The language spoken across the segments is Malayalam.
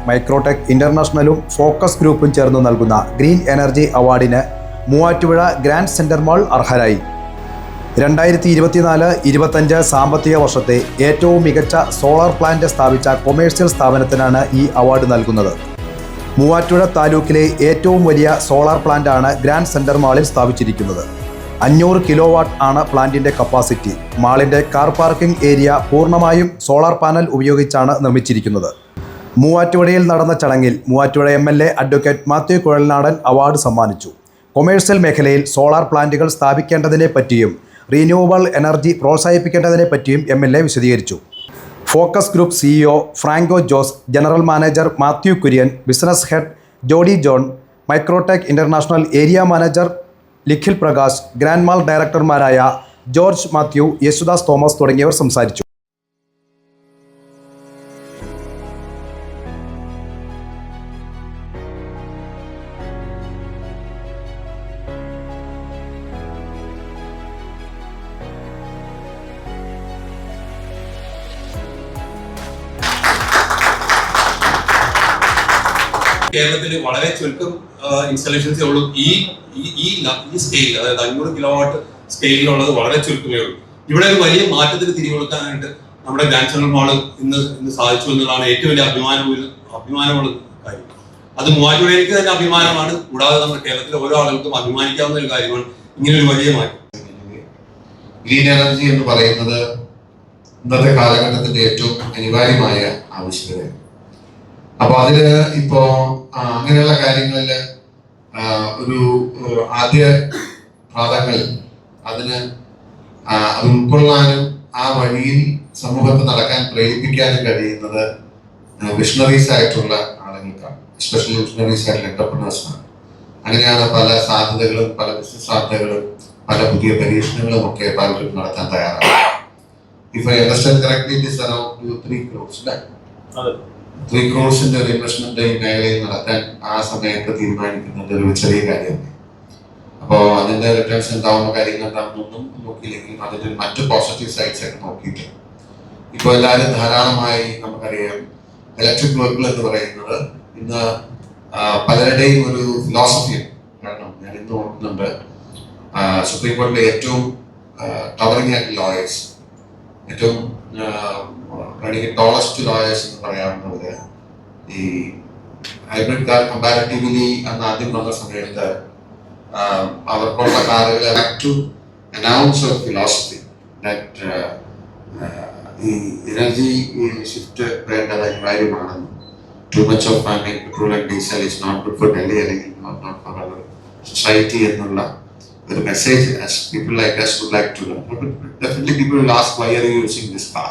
മൈക്രോടെക് ഇന്റർനാഷണലും ഫോക്കസ് ഗ്രൂപ്പും ചേർന്ന് നൽകുന്ന ഗ്രീൻ എനർജി അവാർഡിന് മൂവാറ്റുപുഴ ഗ്രാൻഡ് സെന്റർ മാൾ അർഹരായി. 2024-25 സാമ്പത്തിക വർഷത്തെ ഏറ്റവും മികച്ച സോളാർ പ്ലാന്റ് സ്ഥാപിച്ച കൊമേഴ്സ്യൽ സ്ഥാപനത്തിനാണ് ഈ അവാർഡ് നൽകുന്നത്. മൂവാറ്റുപുഴ താലൂക്കിലെ ഏറ്റവും വലിയ സോളാർ പ്ലാന്റാണ് ഗ്രാൻഡ് സെന്റർ മാളിൽ സ്ഥാപിച്ചിരിക്കുന്നത്. 500 കിലോവാട്ട് ആണ് പ്ലാന്റിന്റെ കപ്പാസിറ്റി. മാളിന്റെ കാർ പാർക്കിംഗ് ഏരിയ പൂർണ്ണമായും സോളാർ പാനൽ ഉപയോഗിച്ചാണ് നിർമ്മിച്ചിരിക്കുന്നത്. മൂവാറ്റുപുഴയിൽ നടന്ന ചടങ്ങിൽ Muvattupuzha MLA advocate Mathew Kuzhalnadan award സമ്മാനിച്ചു. കൊമേഴ്സ്യൽ മേഖലയിൽ സോളാർ പ്ലാന്റുകൾ സ്ഥാപിക്കേണ്ടതിനെ പറ്റിയും റിന്യൂവബിൾ എനർജി പ്രോത്സാഹിപ്പിക്കേണ്ടതിനെ പറ്റിയും MLA വിശദീകരിച്ചു. Focus Group CEO Franco Jose, general manager Mathew Kurian, business head Jodi John, Microtek International area manager Likhil Prakash, Grand Mall ഡയറക്ടർമാരായ ജോർജ് മാത്യു, യേശുദാസ് തോമസ് തുടങ്ങിയവർ സംസാരിച്ചു. കേരളത്തിൽ വളരെ ചുരുക്കം ഇൻസ്റ്റലേഷൻസേ ഉള്ളൂ. ഈ സ്കെയിൽ, അതായത് 500 കിലോവാട്ട് സ്കെയിലുള്ളത് വളരെ ചുരുക്കമേ ഉള്ളൂ. ഇവിടെ ഒരു വലിയ മാറ്റത്തിന് തിരികൊടുക്കാനായിട്ട് നമ്മുടെ ഗ്രാൻഡ് സെന്റർ മാൾ ഇന്ന് സാധിച്ചു എന്നുള്ളതാണ് ഏറ്റവും വലിയ അഭിമാനമുള്ള കാര്യം. അത് മൂവാറ്റുപുഴയ്ക്ക് തന്നെ അഭിമാനമാണ്. കൂടാതെ നമ്മുടെ കേരളത്തിലെ ഓരോ ആളുകൾക്കും അഭിമാനിക്കാവുന്ന ഒരു കാര്യമാണ് ഇങ്ങനെ ഒരു വലിയ മാറ്റം. ഗ്രീൻ എനർജി എന്ന് പറയുന്നത് ഇന്നത്തെ കാലഘട്ടത്തിന്റെ ഏറ്റവും അനിവാര്യമായ ആവശ്യകതയാണ്. അപ്പൊ അതില് ഇപ്പോ അങ്ങനെയുള്ള കാര്യങ്ങളിൽ ഒരു ആദ്യ പാദങ്ങളിൽ അതിന് അത് ഉൾക്കൊള്ളാനും ആ വഴിയിൽ സമൂഹത്തെ നടക്കാൻ പ്രേരിപ്പിക്കാനും കഴിയുന്നത് വിഷണറീസ് ആയിട്ടുള്ള ആളുകൾക്കാണ്, എസ്പെഷ്യലി വിഷണറീസ് ആയിട്ടുള്ള എന്റർപ്രണേഴ്സിനാണ്. അങ്ങനെയാണ് പല സാധ്യതകളും, പല ബിസിനസ് സാധ്യതകളും, പല പുതിയ പരീക്ഷണങ്ങളും ഒക്കെ പലരും നടത്താൻ തയ്യാറാണ്. If I understand correctly it is around 3 crores, അല്ലേ? 3 crores-ന്റെ ഒരു ഇൻവെസ്റ്റ്മെന്റ് ഈ മേഖലയിൽ നടത്താൻ ആ സമയത്ത് തീരുമാനിക്കുന്നത് ഒരു ചെറിയ കാര്യമാണ്. അപ്പോൾ അതിന്റെ റിട്ടേൺസ് എന്താവുന്ന കാര്യങ്ങൾ എന്താണെന്നൊന്നും നോക്കിയില്ലെങ്കിൽ അതിന്റെ മറ്റു പോസിറ്റീവ് സൈഡ്സ് ഒക്കെ നോക്കിയിട്ട് ഇപ്പോൾ എല്ലാവരും ധാരാളമായി നമുക്കറിയാം ഇലക്ട്രിക് വെഹിക്കിൾ എന്ന് പറയുന്നത് ഇന്ന് പലരുടെയും ഒരു ഫിലോസഫിയാണ്. കാരണം ഞാൻ ഇന്ന് നോക്കുന്നുണ്ട് സുപ്രീം കോടതിയിലെ ഏറ്റവും ടവറിംഗ് ആയിട്ട് ലോയേഴ്സ്, ഏറ്റവും ടോളസ്റ്റ് ലോയേഴ്സ് എന്ന് പറയാവുന്നവര് ഈ ഹൈബ്രിഡ് കാർ കമ്പാരിറ്റീവ്ലി അന്ന് ആദ്യം വന്ന സമയത്ത് അവർക്കുള്ള കാറുകൾ to announce a philosophy that ഈ എനർജി ഷിഫ്റ്റ് വേണ്ടത് അനിവാര്യമാണെന്ന്. Too much of petrol and diesel is not good for Delhi അല്ലെങ്കിൽ നോട്ട് ഫോർ അവർ സൊസൈറ്റി എന്നുള്ള ഒരു message as people like us would like to learn. But definitely people will ask, why are you using this car?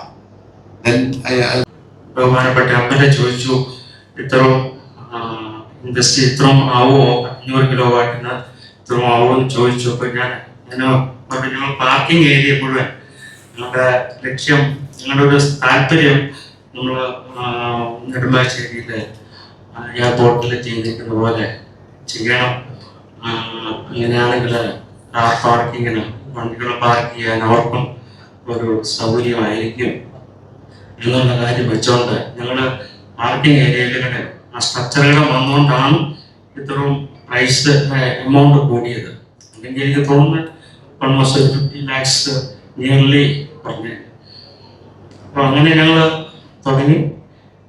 Then ബഹുമാനപ്പെട്ട MLA ചോദിച്ചു, ഇത്രയും ഇൻഡസ്ട്രി ഇത്രയും ആവുമോ, 500 കിലോവാട്ടിന് ഇത്രയും ആവുമോ എന്ന് ചോദിച്ചു. അപ്പൊ ഞങ്ങൾ പാർക്കിംഗ് ഏരിയ മുഴുവൻ ഞങ്ങളുടെ ലക്ഷ്യം, ഞങ്ങളുടെ ഒരു താല്പര്യം നമ്മൾ നെടുമ്പാശ്ശേരിയിലെ എയർപോർട്ടിൽ ചെയ്തിരിക്കുന്ന പോലെ ചെയ്യണം. അങ്ങനെയാണെങ്കിൽ കാർ പാർക്കിങ്ങിന്, വണ്ടികൾ പാർക്ക് ചെയ്യാൻ അവർക്കും ഒരു സൗകര്യമായിരിക്കും എന്നുള്ള കാര്യം വെച്ചുകൊണ്ട് ഞങ്ങൾ പാർക്കിംഗ് ഏരിയകളുടെ ആ സ്ട്രക്ചറുകൾ വന്നുകൊണ്ടാണ് ഇത്രയും പ്രൈസ് എമൗണ്ട് കൂടിയത്. അല്ലെങ്കിൽ എനിക്ക് തോന്നുന്നു ഓൾമോസ്റ്റ് 50 lakhs നിയർലി പറഞ്ഞു. അപ്പോൾ അങ്ങനെ ഞങ്ങൾ തുടങ്ങി.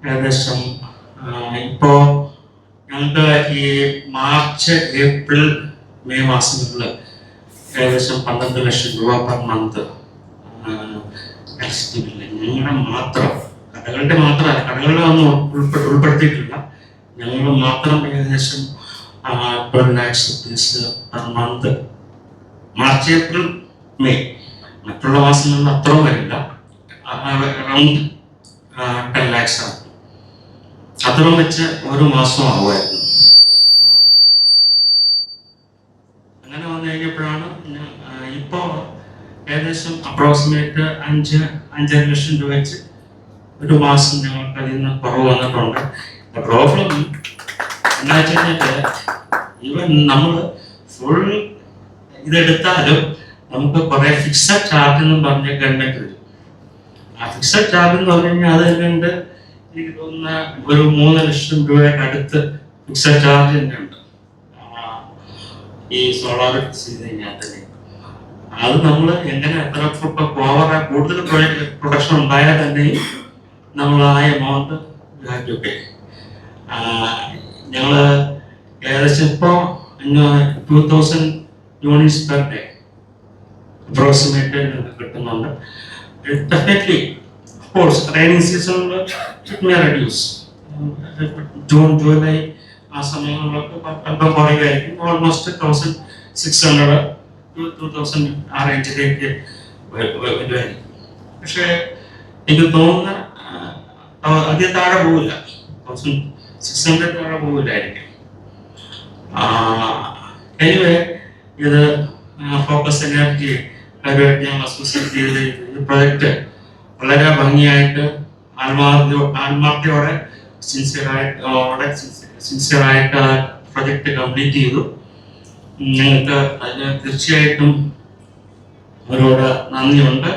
ഏകദേശം ഇപ്പോൾ ഞങ്ങൾക്ക് ഈ മാർച്ച്, ഏപ്രിൽ, മെയ് മാസങ്ങളിൽ ഏകദേശം 12 ലക്ഷം രൂപ പെർ മന്ത് ഇലക്ട്രിസിറ്റി ബില്ല് ഞങ്ങളുടെ മാത്രം, കടകളുടെ മാത്രമല്ല, കടകളുടെ ഒന്നും ഉൾപ്പെടുത്തിയിട്ടില്ല, ഞങ്ങൾ മാത്രം ഏകദേശം 12 lakhs rupees per month. March, April, May. മറ്റുള്ള മാസങ്ങളിൽ അത്രയും വരില്ല, അറൗണ്ട് 10 lakhs ആണ്. അത്രയും വെച്ച് ഒരു മാസം ആവുമായിരുന്നു. അപ്പോൾ അങ്ങനെ വന്നു കഴിഞ്ഞപ്പോഴാണ് ഇപ്പോൾ ഏകദേശം അപ്രോക്സിമേറ്റ് 5-5.5 ലക്ഷം രൂപ വെച്ച് ഒരു മാസം ഞങ്ങൾക്ക് അതിൽ നിന്ന് കുറവ് വന്നിട്ടുണ്ട്. പ്രോബ്ലം എന്താ വെച്ച് കഴിഞ്ഞാൽ ഈവൻ നമ്മൾ ഫുൾ ഇതെടുത്താലും നമുക്ക് കുറെ ഫിക്സഡ് ചാർജ് എന്നും പറഞ്ഞ ഗവൺമെന്റ് വരും. ആ ഫിക്സഡ് ചാർജ് എന്ന് പറഞ്ഞു കഴിഞ്ഞാൽ അത് കണ്ട് എനിക്ക് തോന്നുന്ന ഒരു 3 ലക്ഷം രൂപയുടെ അടുത്ത് ഫിക്സഡ് ചാർജ് തന്നെ ഉണ്ട് ഈ സോളാർ ഫിക്സ് ചെയ്ത് കഴിഞ്ഞാൽ തന്നെ. അത് നമ്മൾ എങ്ങനെ എത്ര കൂടുതൽ പ്രൊഡക്ഷൻ ഉണ്ടായാൽ തന്നെ നമ്മൾ ആ എമൗണ്ട് പേ. ഞങ്ങൾ ഏകദേശം ഇപ്പോൾ 2000 യൂണിറ്റ്സ് പെർ ഡേ അപ്രോക്സിമേറ്റ് കിട്ടുന്നുണ്ട്. ഡെഫിനറ്റ്ലി കോഴ്സ് റൈനിങ് സീസണിൽ it may reduce. June July ആ സമയങ്ങളിലൊക്കെ അല്പം കുറയുകയായിരിക്കും. ഓൾമോസ്റ്റ് 1600 to 2000 ആ റേഞ്ചിലേക്ക് വരുമായിരിക്കും. പക്ഷേ എനിക്ക് തോന്നുന്ന അധികം താഴെ പോവില്ല, 1600 താഴെ പോവില്ലായിരിക്കും. എനിവേ ഇത് ഫോക്കസ് എനർജി കാര്യമായിട്ട് ഞങ്ങൾ അസോസിയേറ്റ് ചെയ്ത് ഈ പ്രൊജക്റ്റ് വളരെ ഭംഗിയായിട്ട് ആത്മാർത്ഥയോടെ സിൻസിയറായിട്ട് ആ പ്രൊജക്റ്റ് കംപ്ലീറ്റ് ചെയ്തു. ഞങ്ങൾക്ക് അതിന് തീർച്ചയായിട്ടും അവരോട് നന്ദിയുണ്ട്,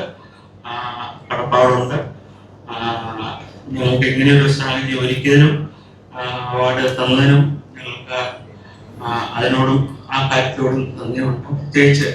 കടപ്പാടുണ്ട്. ഞങ്ങൾക്ക് ഇങ്ങനെയൊരു സാഹചര്യം ഒരിക്കലും അവാർഡ് തന്നതിനും ഞങ്ങൾക്ക് അതിനോടും ആ കാര്യത്തോടും നന്ദിയുണ്ട്. പ്രത്യേകിച്ച്